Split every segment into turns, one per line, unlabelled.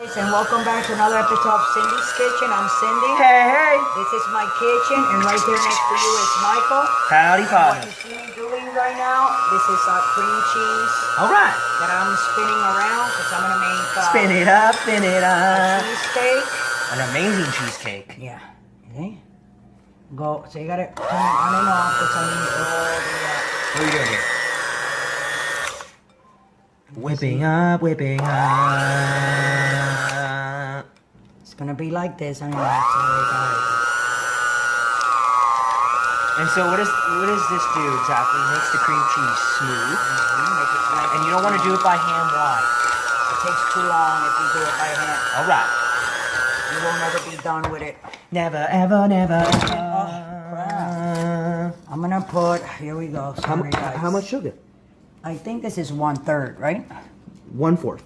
And welcome back to another episode of Cindy's Kitchen. I'm Cindy.
Hey.
This is my kitchen, and right there next to you is Michael.
Howdy,
What
partner.
you see me doing right now, this is cream cheese
All right.
that I'm spinning around because I'm going to make
Spin it up, spin it
a
up.
cheesecake.
An amazing cheesecake.
Yeah. Okay. Go. So you got to turn it on and off because I need all the...
What are you doing here? Whipping up, whipping up.
It's going to be like this. I don't know. Sorry,
And so what does this do exactly? It makes the cream cheese smooth.
Make it like
And you don't want to do it by hand. Why?
it takes too long if you do it by hand.
All right.
You will never be done with it.
Never, ever, never.
I'm going to put... Here we go. Sorry, guys.
How much sugar?
I think this is 1/3, right?
1/4.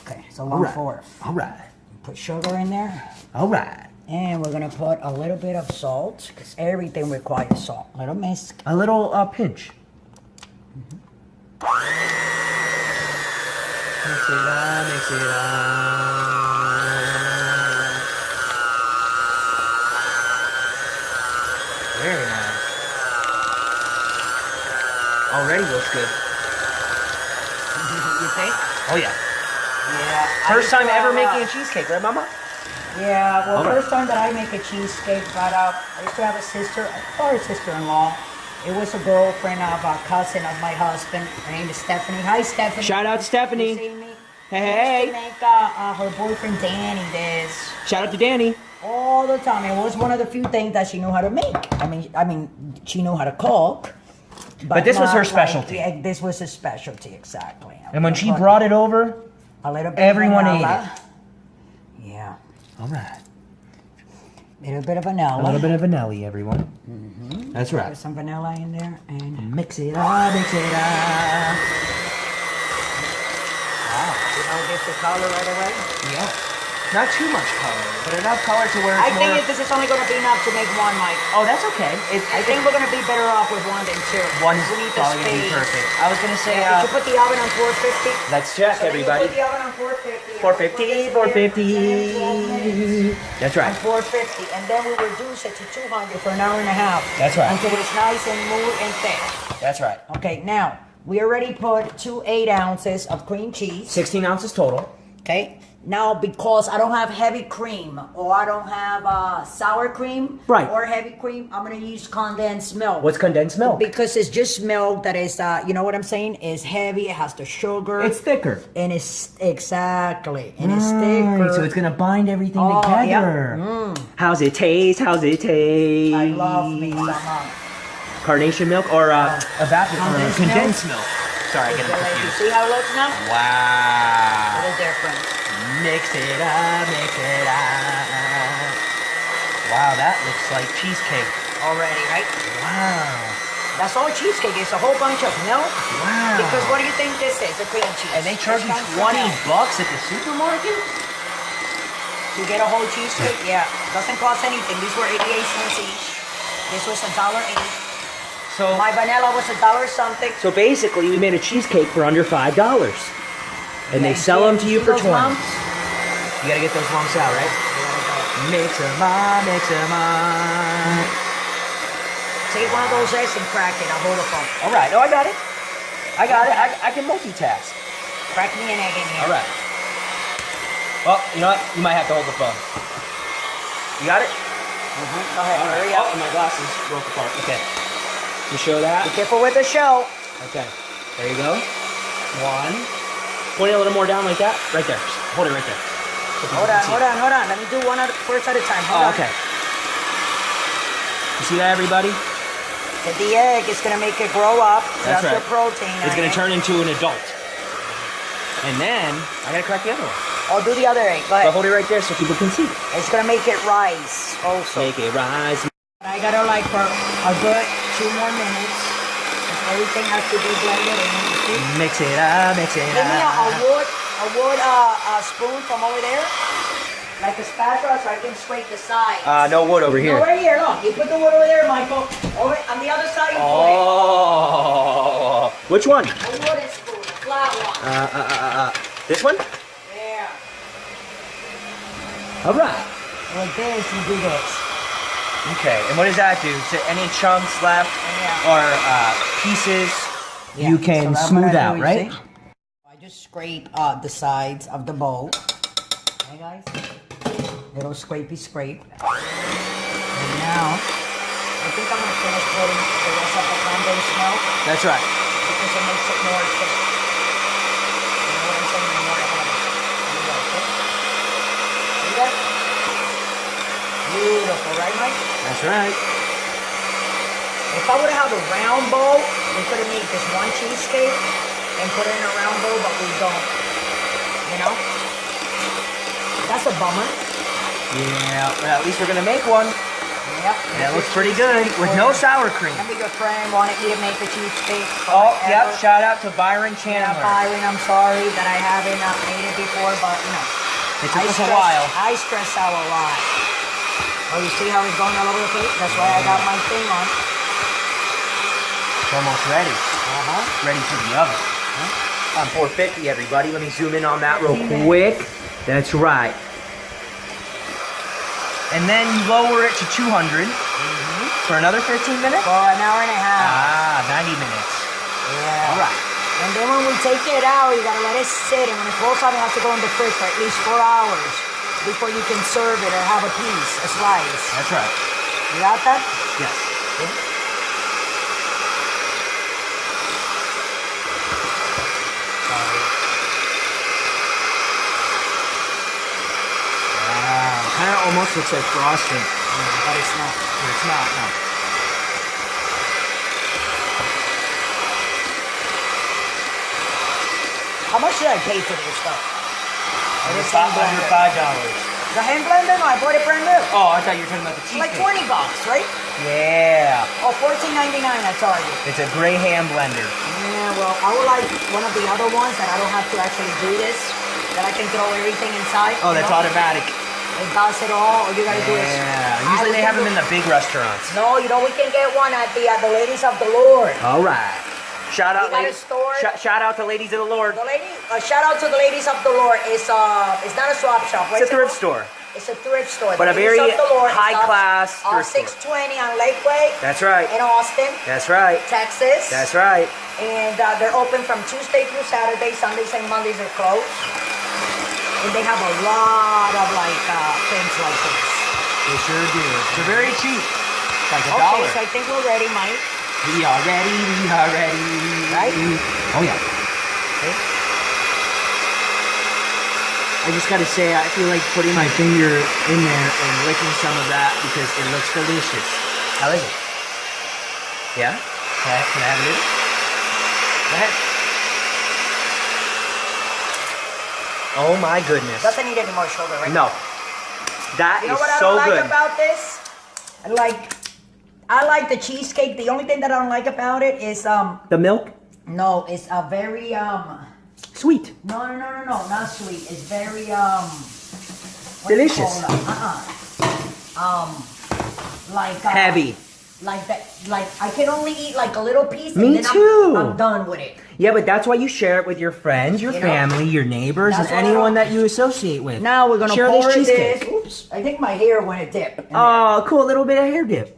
Okay, so
All right.
1/4.
All right.
Put sugar in there.
All right.
And we're gonna put a little bit of salt, because everything requires salt. Little mix.
A little pinch. Mix it up, mix it up. Very nice. Already looks good.
You think?
Oh yeah.
Yeah.
First time ever making a cheesecake, right, Mama?
Yeah, well,
All right.
first time that I make a cheesecake, but I used to have a sister, or sister-in-law. It was a girlfriend of a cousin of my husband. Her name is Stephanie. Hi, Stephanie.
Shout out to Stephanie.
You see me?
Hey,
She
hey,
used to make her boyfriend Danny this.
Shout out to Danny.
All the time. It was one of the few things that she knew how to make. I mean, she knew how to cook.
But this was
not
her
like-
specialty.
yeah, this was her specialty, exactly.
And when she brought it over,
a little bit
everyone
of
ate
vanilla. Yeah.
all right.
A little bit of vanilla.
A little bit of vanilla, everyone. That's
Put
right.
some vanilla in there and
Mix it up, mix it up.
wow. See how it gets the color right away?
Yeah. Not too much color, but enough color to where
I
it's
think
more...
this is only going to be enough to make one, Mike.
Oh, that's okay.
I think we're going to be better off with one than two.
One's
We need the
probably going to be
space.
perfect. I was going to say,
Yeah, did you put the oven on 450?
let's check,
So then
everybody.
You put the oven on 450.
450, 450. That's
On
right.
450, and then we reduce it to 200 for an hour and a half.
That's right.
Until it's nice and smooth and thick.
That's right.
Okay, now we already put 2 8 ounces of cream cheese.
16 ounces total.
Okay. Now, because I don't have heavy cream or I don't have sour cream
Right.
or heavy cream, I'm gonna use condensed milk.
What's condensed milk?
Because it's just milk that is, you know what I'm saying? Is heavy. It has the sugar.
It's thicker.
And it's exactly. And it's thicker.
So it's going to bind everything
Oh,
together.
yeah.
How's it taste? How's it taste?
I love me some
Carnation milk or condensed milk. Sorry, I get them
You
confused.
see how it looks now?
Wow.
Little different.
Mix it up, mix it up. Wow, that looks like cheesecake.
Already, right?
Wow.
That's all cheesecake is. A whole bunch of milk.
Wow.
Because what do you think this is? A cream cheese.
And they charge you
This comes from
$20
milk.
at the supermarket?
To get a whole cheesecake? Yeah. Doesn't cost anything. These were 88 cents each. This was $1.08.
So,
My vanilla was $1 something.
so basically, we made a cheesecake for under $5. And they
Yeah,
sell them to you for
those
20.
lumps?
You gotta get those lumps out, right? Mix them up, mix them up.
Take one of those eggs and crack it. I'll hold the phone.
All right, no, I got it. I got it. I can multitask.
Crack me an egg in here.
All right. Well, you know what? You might have to hold the phone. You got it?
Go ahead.
All right.
Hurry up.
Oh, and my glasses broke apart. Okay. You show that?
Be careful with the shell.
Okay. There you go. One. Point it a little more down like that. Right there. Just hold it right there. So people
Hold
can
on,
see
hold
it.
on, hold on. Let me do one first at a time. Hold on.
Oh, okay. You see that, everybody?
The egg is going to make it grow up.
That's
Your
right.
protein.
It's going to
turn.
turn into an adult. And then, I got to crack the other one.
I'll do the other egg. Go
So
ahead.
hold it right there so people can see.
It's going to make it rise also.
Make it rise.
I got to like for a good 2 more minutes. Everything has to be blended in. You see?
Mix it up, mix it
Give me
up.
a wood spoon from over there. Like a spatula so I can scrape the sides.
No wood over here.
No, right here, look. You put the wood over there, Michael. Over on the other side, you put it.
Oh. Which one?
A wooden spoon, a flat one.
This one?
Yeah.
All right.
With this, you do this.
Okay, and what does that do? So any chunks left
Yeah.
or pieces
Yeah,
you can
so
smooth
what I
out,
do, you
right?
see? I just scrape the sides of the bowl. Okay, guys? Little scrapey scrape. And now, I think I'm gonna finish putting the rest of the condensed milk
That's right.
because it makes it more thick. You know what I'm saying? The more I have it. There you go, okay? See that? Beautiful, right, Mike?
That's right.
If I would have a round bowl, we could have made this one cheesecake and put it in a round bowl, but we don't. You know? That's a bummer.
Yeah, well, at least we're gonna make one.
Yep.
That looks pretty good with no sour cream.
Remember your friend wanted me to make the cheesecake.
Oh,
forever.
yep. Shout out to Byron
Yeah,
Chandler.
Byron, I'm sorry that I haven't made it before, but you know.
It took us a while.
I stress out a lot. Oh, you see how it's going all over the place? That's why I got my thing on.
It's almost ready.
Uh-huh.
Ready for the oven. On 450, everybody. Let me zoom in on that real quick. That's right. And then you lower it to 200 for another 15 minutes?
For an hour and a half.
90 minutes.
Yeah.
All right.
And then when we take it out, you gotta let it sit. And when it rolls out, it has to go in the fridge for at least 4 hours before you can serve it or have a piece, a slice.
That's right.
You got that?
Yes. Wow. Kind of almost looks like frosting.
But it's not.
But it's not, no.
How much did I pay for this stuff?
Under
This hand blender.
$5.
The hand blender? No, I bought it brand new.
Oh, I thought you were talking about the
Like
cheesecake.
$20, right?
Yeah.
Oh, $14.99 at Target.
It's a gray hand blender.
Yeah, well, I would like one of the other ones that I don't have to actually do this, that I can throw everything inside.
Oh, that's automatic.
It does it all. All you gotta do is.
Yeah. Usually they have them in the big restaurants.
No, you know we can get one at the Ladies of the Lord.
All right. Shout out,
We got a
ladies.
store.
Shout out to Ladies of the Lord.
The lady, shout out to the Ladies of the Lord. It's not a swap shop.
It's a thrift store.
It's a thrift store.
But
The
a very
Ladies of the Lord is
high-class
off
thrift store.
620 on Lakeway
That's right.
in Austin,
That's right.
Texas.
That's right.
And they're open from Tuesday through Saturday. Sundays and Mondays are closed. And they have a lot of things like this.
They sure do. They're very cheap. It's like $1.
Okay, so I think we're ready, Mike.
We are ready. We are ready.
Right?
Oh yeah.
Okay.
I just gotta say, I feel like putting my finger in there and licking some of that because it looks delicious. How is it? Yeah? Can I have it? Go ahead. Oh my goodness.
Doesn't need any more sugar, right?
No. That
You know
is
what I
so
don't like
good.
about this? I like the cheesecake. The only thing that I don't like about it is
The milk?
no, it's a very
Sweet.
no, not sweet. It's very what do you
Delicious.
call it? Like
Heavy.
Like that. Like I can only eat like a little piece.
Me
and then
too.
I'm done with it.
Yeah, but that's why you share it with your friends, your
You know,
family, your neighbors, and
that's why I
anyone
don't-
that you associate with.
Now we're gonna
share
pour
this
this.
cheesecake.
Oops! I think my hair went a dip. in there.
Oh, cool. A little bit of hair dip.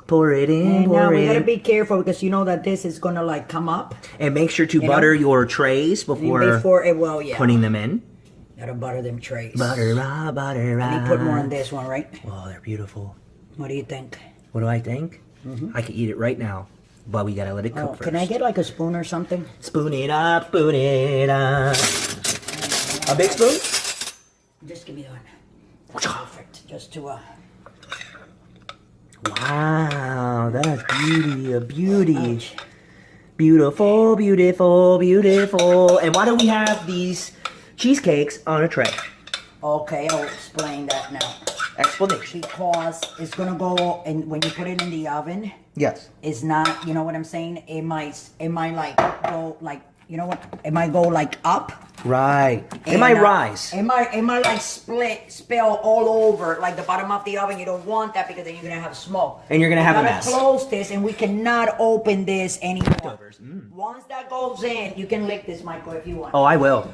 Pour it in,
And now
pour
we
it
gotta
in.
be careful because you know that this is gonna like come up
And make sure to
know?
butter your trays before
it will. Yeah.
putting them in.
Gotta butter them trays.
Butter, butter,
Let me put more on this one, right?
Oh, they're beautiful.
What do you think?
What do I think? I could eat it right now, but we gotta let it cook
Oh,
first.
can I get like a spoon or something?
Spoon it up, spoon it up. A big spoon?
Just give me one. That's perfect. Just to
Wow, that's beauty, a beauty.
ouch.
Beautiful, beautiful, beautiful. And why do we have these cheesecakes on a tray?
Okay, I'll explain that now.
Explanation.
Because it's gonna go, and when you put it in the oven,
Yes.
it's not. You know what I'm saying? It might like go like. You know what? It might go like up.
Right. It
And,
might rise.
It might like spill all over like the bottom of the oven. You don't want that because then you're gonna have smoke.
And you're gonna have a
gotta
mess.
Close this, and we cannot open this anymore. Once that goes in, you can lick this, Michael, if you want.
Oh, I will.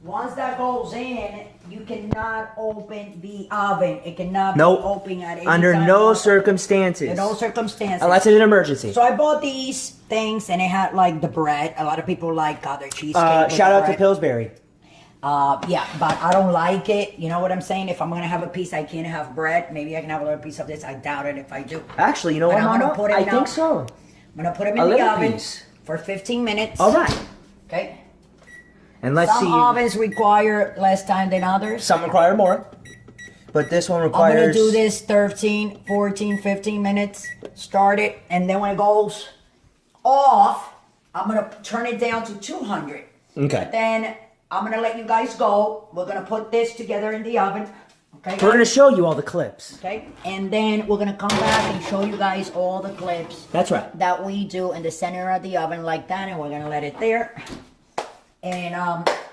Once that goes in, you cannot open the oven. It cannot
Nope.
be open at any
Under
time.
no circumstances.
In no circumstances.
Unless it's an emergency.
So I bought these things, and it had like the bread. A lot of people like their cheesecake. with
Shout
the
out to
bread.
Pillsbury.
Yeah, but I don't like it. You know what I'm saying? If I'm gonna have a piece, I can't have bread. Maybe I can have a little piece of this. I doubt it if I do.
Actually, you know
But
what,
I'm gonna
Mama?
put it
I
now.
think so.
I'm gonna put them
A
in the
little
oven
piece.
for 15 minutes.
All right.
Okay.
And let's
Some
see.
ovens require less time than others.
Some require more. But this one
I'm
requires...
gonna do this 13, 14, 15 minutes. Start it, and then when it goes off, I'm gonna turn it down to 200.
Okay.
Then I'm gonna let you guys go. We're gonna put this together in the oven. Okay.
We're going to show you all the clips.
Okay. And then we're gonna come back and show you guys all the clips
That's right.
that we do in the center of the oven like that, and we're gonna let it there. And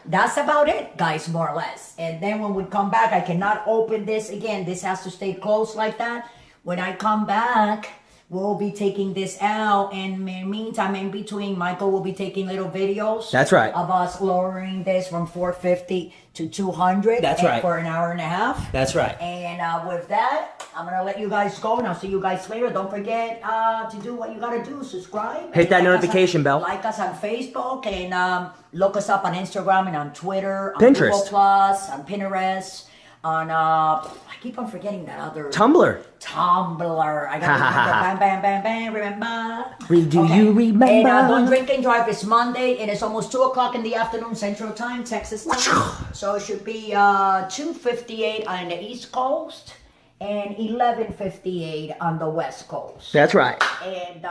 that's about it, guys, more or less. And then when we come back, I cannot open this again. This has to stay closed like that. When I come back, we'll be taking this out. And in the meantime, in between, Michael will be taking little videos.
That's right.
Of us lowering this from 450 to 200.
That's right.
For an hour and a half.
That's right.
And with that, I'm going to let you guys go. And I'll see you guys later. Don't forget to do what you got to do. Subscribe.
Hit that
And like
notification bell.
Like us on Facebook. And look us up on Instagram and on Twitter. On
Pinterest.
Google Plus. On Pinterest. On, I keep on forgetting that other.
Tumblr.
Tumblr. I got to remember. Bam, bam, bam, bam. Remember.
Do you remember?
And don't drink and drive. It's Monday, and it's almost 2 o'clock in the afternoon, Central Time, Texas time. So it should be 2:58 on the East Coast and 11:58 on the West Coast.
That's right.
And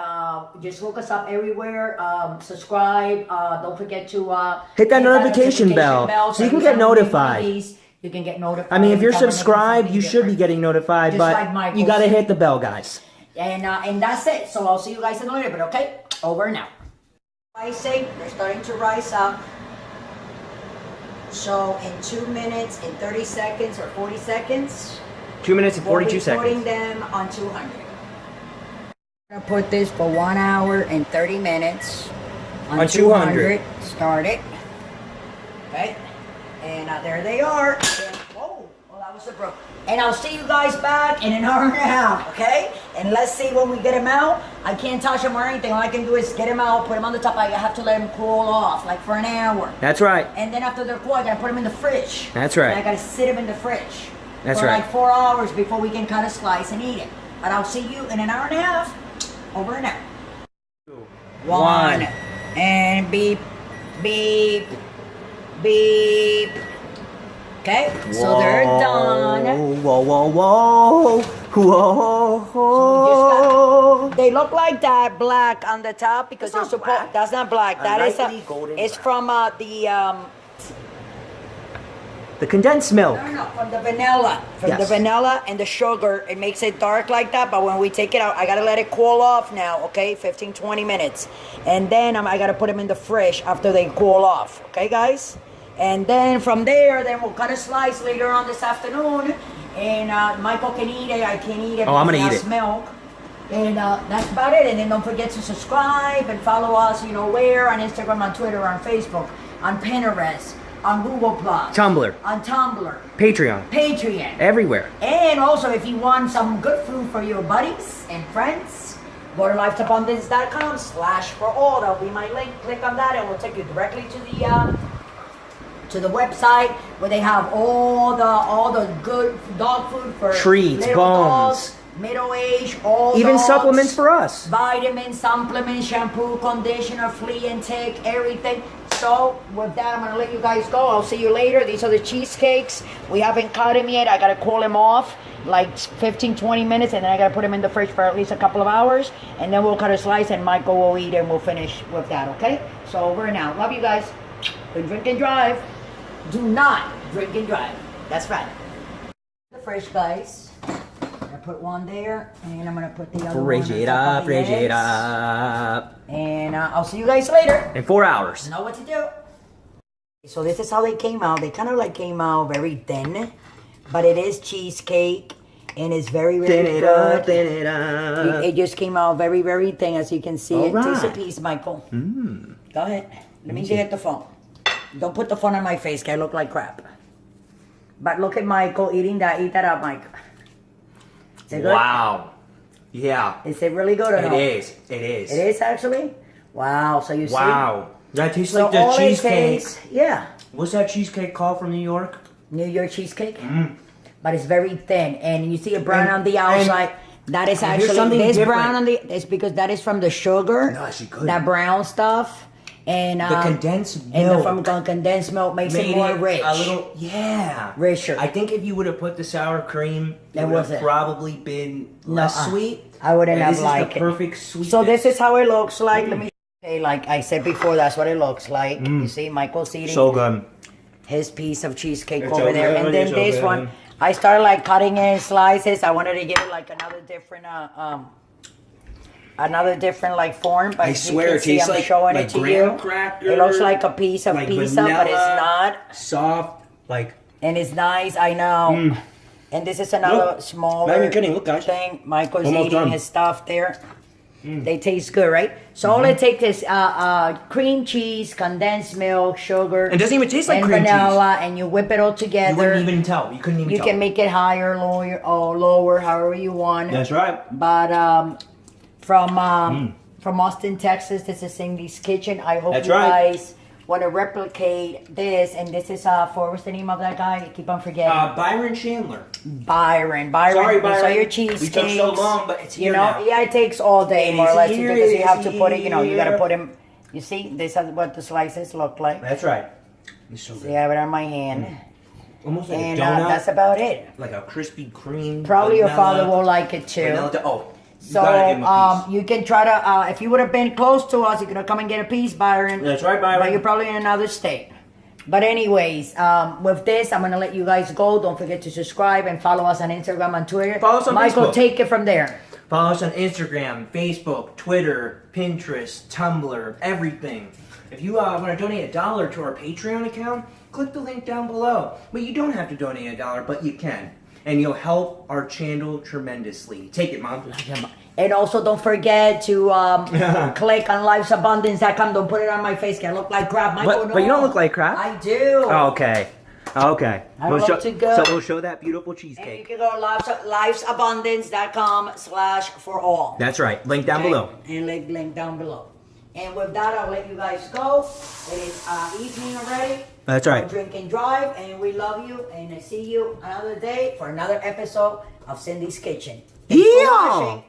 just look us up everywhere. Subscribe. Don't forget to
Hit that notification bell so you can get notified.
You can get notified.
I mean, if you're
anytime we're making
subscribed,
something
you should be
different.
getting notified,
Just
but
like Michael
you got to
said.
hit the bell, guys.
And that's it. So I'll see you guys in a little bit, okay? Over and out. Rising, they're starting to rise up. So in 2 minutes, in 30 seconds or 40 seconds,
2 minutes and 42
we'll be putting
seconds.
them on 200. I'm gonna put this for 1 hour and 30 minutes
On 200.
Start it. Okay. And there they are. And, whoa, well that was a broke. And I'll see you guys back in an hour and a half, okay? And let's see when we get them out. I can't touch them or anything. All I can do is get them out, put them on the top. I have to let them cool off, like for an hour.
That's right.
And then after they're cool, I gotta put them in the fridge.
That's right.
And I gotta sit them in the fridge.
That's
for
right.
like 4 hours before we can cut a slice and eat it. But I'll see you in an hour and a half. Over and out.
One.
And beep, beep, beep. Okay, so they're done.
Whoa, whoa, whoa. Whoa, whoa.
They look like that black on the top because they're
That's not
supposed.
black.
That's not black.
A
That is
lightly golden
It's
brown.
from
The condensed milk.
No, from the vanilla. From the
Yes.
vanilla and the sugar. It makes it dark like that, but when we take it out, I gotta let it cool off now, okay? 15, 20 minutes. And then I gotta put them in the fridge after they cool off, okay, guys? And then from there, then we'll cut a slice later on this afternoon. And Michael can eat it, I can eat it.
Oh, I'm gonna
because
eat
it has
it.
milk. And that's about it. And then don't forget to subscribe and follow us, you know where, on Instagram, on Twitter, on Facebook, on Pinterest, on Google Plus,
Tumblr.
on Tumblr,
Patreon.
Patreon.
Everywhere.
And also, if you want some good food for your buddies and friends, go to lifeabundance.com/for-all. That'll be my link. Click on that, and we'll take you directly to the website where they have all the good dog food for
Treats,
little
bones.
dogs, middle age, all
Even
dogs,
supplements for us.
vitamins, supplements, shampoo, conditioner, flea and tick, everything. So with that, I'm gonna let you guys go. I'll see you later. These are the cheesecakes. We haven't cut them yet. I gotta cool them off like 15, 20 minutes, and then I gotta put them in the fridge for at least a couple of hours, and then we'll cut a slice, and Michael will eat, and we'll finish with that, okay? So over and out. Love you guys. Don't drink and drive. Do not drink and drive. That's right. The fridge, guys. I'm gonna put one there, and I'm gonna put the other
Fridge
one on
it
top
up,
of the
fridge it
eggs.
up.
And I'll see you guys later.
In 4 hours.
Know what to do. So this is how they came out. They kind of like came out very thin, but it is cheesecake, and it's very, very
Thin it
good.
up, thin it up.
It just came out very, very thin, as you can see.
All
It takes a
right.
piece, Michael. Go ahead. Let me get the phone. Don't put the phone on my face, 'cause I look like crap. But look at Michael eating that. Eat that up, Mike. Is it good?
Wow. Yeah.
Is it really good or no?
It is. It is.
It is actually? Wow. So you see?
Wow. That tastes
So
like the
all it
cheesecake.
takes, yeah.
What's that cheesecake called from New York?
New York cheesecake. But it's very thin. And you see it brown on the outside. That is
and here's
actually,
something
this
different.
brown on the, it's because that is from the sugar.
No, she couldn't.
That brown stuff. And
The condensed
and
milk.
from condensed milk makes it
Made
more rich.
a little, yeah.
Richer.
I think if you would have put the sour cream, it would
wasn't.
have probably been less sweet.
I wouldn't
And
have
this
liked
is the
it.
perfect sweetness.
So this is how it looks like. Let me say, like I said before, that's what it looks like. You see, Michael's eating
so good.
his piece of cheesecake
It's
over
so
there,
good,
and then
it's so
this
good.
one, I started like cutting it in slices. I wanted to give it like another different like form. But
I
you
swear
can
it
see
tastes
I'm
like
showing it to
graham
you.
cracker,
It looks like a piece of
like
pizza, but it's
vanilla,
not.
Soft, like.
And it's nice, I know. And this is another
Look,
smaller
not even kidding. Look, guys.
thing. Michael's
Almost
eating
done.
his stuff there. They taste good, right? So all it takes is cream cheese, condensed milk, sugar.
It doesn't even taste like
and
cream
vanilla, and you whip it all together.
You wouldn't even tell. You couldn't even
You
tell.
can make it higher, lower, or lower, however you want.
That's right.
But from Austin, Texas, this is Cindy's Kitchen. I hope
That's
you
right.
guys want to replicate this. And this is for what's the name of that guy? I keep on forgetting.
Byron Chandler.
Byron.
Sorry,
We saw
Byron.
your
We
cheesecakes.
took so long, but it's here
You know,
now.
yeah, it takes all day,
It
more or
is
less,
here,
because
it
you have
is
to put it. You know, you got to
here.
put him. You see, this is what the slices look like.
That's right. It's so
See,
good.
I have it on my hand,
Almost like
and
a donut.
that's about it.
Like a Krispy Kreme.
Probably your
vanilla-
father will like it too.
vanilla oh. You
So
gotta give him a piece.
you can try to, if you would have been close to us, you could have come and get a piece, Byron.
That's right, Byron.
But you're probably in another state. But anyways, with this, I'm gonna let you guys go. Don't forget to subscribe and follow us on Instagram and Twitter.
Follow us on
Michael,
Facebook.
take it from there.
Follow us on Instagram, Facebook, Twitter, Pinterest, Tumblr, everything. If you want to donate $1 to our Patreon account, click the link down below. But you don't have to donate $1, but you can. And you'll help our channel tremendously. Take it, Mom.
And also, don't forget to click on lifesabundance.com. Don't put it on my face. I look like crap. Michael,
But you don't look like crap.
I do.
Oh, okay. Okay.
I look too good.
So we'll show that beautiful
And you
cheesecake.
can go to lifesabundance.com/for-all.
That's right. Link down
Okay?
below.
And link down below. And with that, I'll let you guys go. It is evening already.
That's right.
Drink and drive, and we love you. And I see you another day for another episode of Cindy's Kitchen. Thanks for
Yeah.
watching.